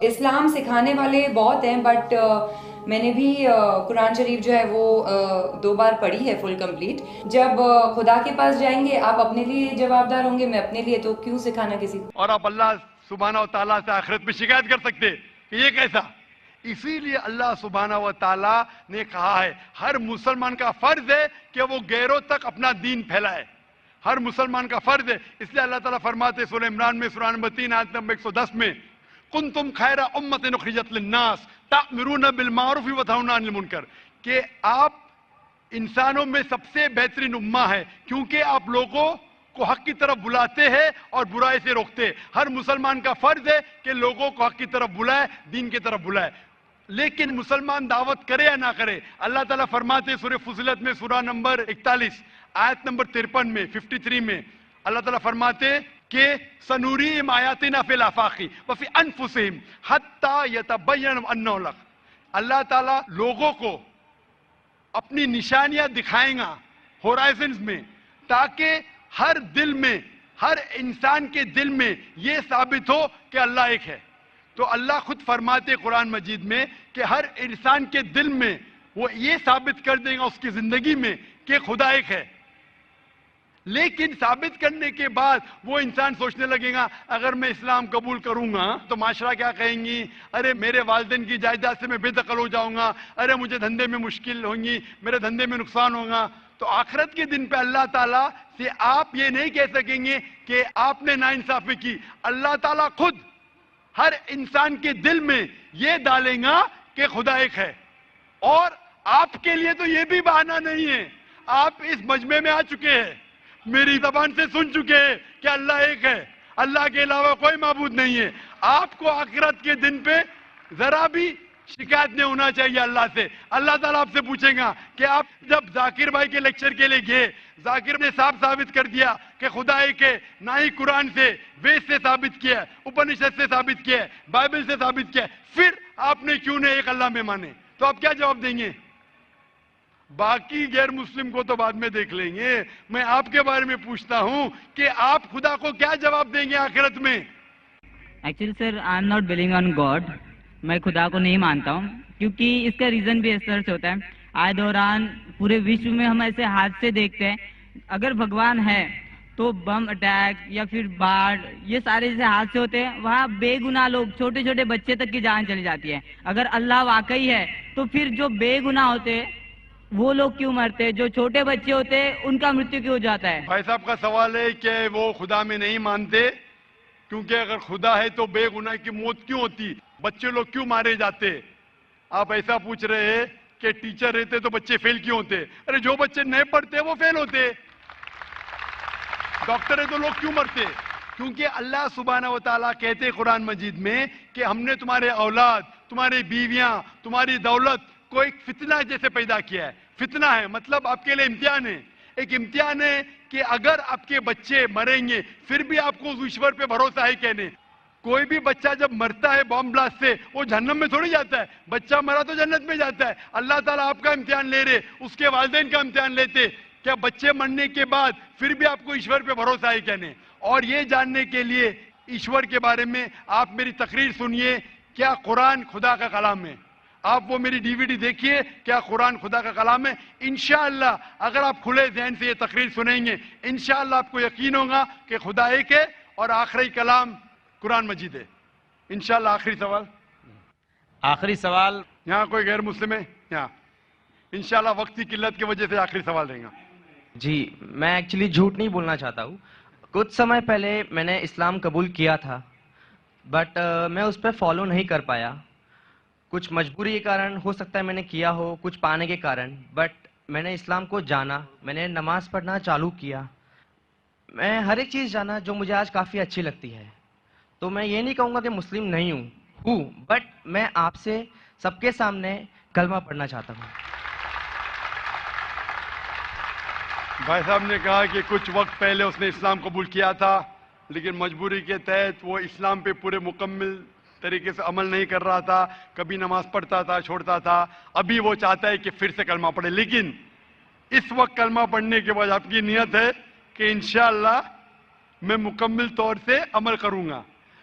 اسلام سکھانے والے بہت ہیں، بٹ میں نے بھی قرآن شریف جو ہے وہ 2 بار پڑھی ہے فل کمپلیٹ. جب خدا کے پاس جائیں گے آپ اپنے لیے جوابدار ہوں گے، میں اپنے لیے، تو کیوں سکھانا کسی کو. اور آپ اللہ سبحانہ و تعالیٰ سے آخرت میں شکایت کر سکتے کہ یہ کیسا. اسی لیے اللہ سبحانہ و تعالیٰ نے کہا ہے ہر مسلمان کا فرض ہے کہ وہ غیروں تک اپنا دین پھیلائے. ہر مسلمان کا فرض ہے. اس لیے اللہ تعالیٰ فرماتے سورہ عمران میں سورہ نمبر 3 آیت نمبر 110 میں کنتم خیر امت اخرجت للناس تأمرون بالمعروف وتنہون عن المنکر، کہ آپ انسانوں میں سب سے بہترین امہ ہے کیونکہ آپ لوگوں کو حق کی طرف بلاتے ہیں اور برائی سے روکتے. ہر مسلمان کا فرض ہے کہ لوگوں کو حق کی طرف بلائے، دین کی طرف بلائے. لیکن مسلمان دعوت کرے یا نہ کرے، اللہ تعالیٰ فرماتے سورہ فصلت میں سورہ نمبر 41 آیت نمبر 53 میں 53 میں اللہ تعالیٰ فرماتے کہ سنوریم آیاتنا فی الآفاق وفی انفسہم حتی یتبین انہ الحق. اللہ تعالیٰ لوگوں کو اپنی نشانیاں دکھائیں گا ہورائزنز میں، تاکہ ہر دل میں، ہر انسان کے دل میں یہ ثابت ہو کہ اللہ ایک ہے. تو اللہ خود فرماتے قرآن مجید میں کہ ہر انسان کے دل میں وہ یہ ثابت کر دے گا اس کی زندگی میں کہ خدا ایک ہے. لیکن ثابت کرنے کے بعد وہ انسان سوچنے لگے گا اگر میں اسلام قبول کروں گا تو معاشرہ کیا کہیں گی، ارے میرے والدین کی جائیداد سے میں بے دخل ہو جاؤں گا، ارے مجھے دھندے میں مشکل ہوں گی، میرے دھندے میں نقصان ہوگا. تو آخرت کے دن پہ اللہ تعالیٰ سے آپ یہ نہیں کہہ سکیں گے کہ آپ نے ناانصافی کی. اللہ تعالیٰ خود ہر انسان کے دل میں یہ ڈالیں گا کہ خدا ایک ہے. اور آپ کے لیے تو یہ بھی بہانہ نہیں ہے، آپ اس مجمع میں آ چکے ہیں، میری زبان سے سن چکے ہیں کہ اللہ ایک ہے، اللہ کے علاوہ کوئی معبود نہیں ہے. آپ کو آخرت کے دن پہ ذرا بھی شکایت نہیں ہونا چاہیے اللہ سے. اللہ تعالیٰ آپ سے پوچھیں گا کہ آپ جب ذاکر بھائی کے لیکچر کے لیے گئے، ذاکر نے صاف ثابت کر دیا کہ خدا ایک ہے، نہ ہی قرآن سے، وید سے ثابت کیا ہے، اپنشد سے ثابت کیا ہے، بائبل سے ثابت کیا ہے، پھر آپ نے کیوں نہیں ایک اللہ میں مانے؟ تو آپ کیا جواب دیں گے؟ باقی غیر مسلم کو تو بعد میں دیکھ لیں گے، میں آپ کے بارے میں پوچھتا ہوں کہ آپ خدا کو کیا جواب دیں گے آخرت میں؟ Actually sir I am not believing on God. میں خدا کو نہیں مانتا ہوں کیونکہ اس کا ریزن بھی اس طرح سے ہوتا ہے. آئے دوران پورے وشو میں ہم ایسے حادثے دیکھتے ہیں، اگر بھگوان ہے تو بم اٹیک یا پھر باڑھ، یہ سارے جیسے حادثے ہوتے ہیں، وہاں بے گناہ لوگ، چھوٹے چھوٹے بچے تک کی جان چلی جاتی ہے. اگر اللہ واقعی ہے تو پھر جو بے گناہ ہوتے ہیں وہ لوگ کیوں مرتے، جو چھوٹے بچے ہوتے ہیں ان کا مرتیو کیوں ہو جاتا ہے؟ بھائی صاحب کا سوال ہے کہ وہ خدا میں نہیں مانتے کیونکہ اگر خدا ہے تو بے گناہ کی موت کیوں ہوتی، بچے لوگ کیوں مارے جاتے. آپ ایسا پوچھ رہے ہیں کہ ٹیچر رہتے تو بچے فیل کیوں ہوتے. ارے جو بچے نہیں پڑھتے وہ فیل ہوتے. ڈاکٹر ہے تو لوگ کیوں مرتے؟ کیونکہ اللہ سبحانہ و تعالیٰ کہتے قرآن مجید میں کہ ہم نے تمہارے اولاد، تمہاری بیویاں، تمہاری دولت کو ایک فتنہ جیسے پیدا کیا ہے. فتنہ ہے مطلب آپ کے لیے امتحان ہے. ایک امتحان ہے کہ اگر آپ کے بچے مریں گے پھر بھی آپ کو اس ایشور پہ بھروسہ ہے کہنے. کوئی بھی بچہ جب مرتا ہے بام بلاسٹ سے وہ جہنم میں تھوڑی جاتا ہے، بچہ مرا تو جنت میں جاتا ہے. اللہ تعالیٰ آپ کا امتحان لے رہے، اس کے والدین کا امتحان لیتے. کیا بچے مرنے کے بعد پھر بھی آپ کو ایشور پہ بھروسہ ہے کہنے؟ اور یہ جاننے کے لیے ایشور کے بارے میں آپ میری تقریر سنیے، کیا قرآن خدا کا کلام ہے؟ آپ وہ میری ڈی وی ڈی دیکھیے، کیا قرآن خدا کا کلام ہے؟ انشاءاللہ اگر آپ کھلے ذہن سے یہ تقریر سنیں گے انشاءاللہ آپ کو یقین ہوگا کہ خدا ایک ہے اور آخری کلام قرآن مجید ہے. انشاءاللہ. آخری سوال. آخری سوال. یہاں کوئی غیر مسلم ہے؟ یہاں انشاءاللہ وقت کی قلت کی وجہ سے آخری سوال رہے گا. جی میں ایکچولی جھوٹ نہیں بولنا چاہتا ہوں. کچھ سمے پہلے میں نے اسلام قبول کیا تھا بٹ میں اس پہ فالو نہیں کر پایا. کچھ مجبوری کے کارن ہو سکتا ہے میں نے کیا ہو، کچھ پانے کے کارن، بٹ میں نے اسلام کو جانا، میں نے نماز پڑھنا چالو کیا، میں ہر ایک چیز جانا جو مجھے آج کافی اچھی لگتی ہے. تو میں یہ نہیں کہوں گا کہ مسلم نہیں ہوں بٹ میں آپ سے سب کے سامنے کلمہ پڑھنا چاہتا ہوں. بھائی صاحب نے کہا کہ کچھ وقت پہلے اس نے اسلام قبول کیا تھا لیکن مجبوری کے تحت وہ اسلام پہ پورے مکمل طریقے سے عمل نہیں کر رہا تھا، کبھی نماز پڑھتا تھا، چھوڑتا تھا. ابھی وہ چاہتا ہے کہ پھر سے کلمہ پڑھے. لیکن اس وقت کلمہ پڑھنے کے بعد آپ کی نیت ہے کہ انشاءاللہ میں مکمل طور سے عمل کروں گا.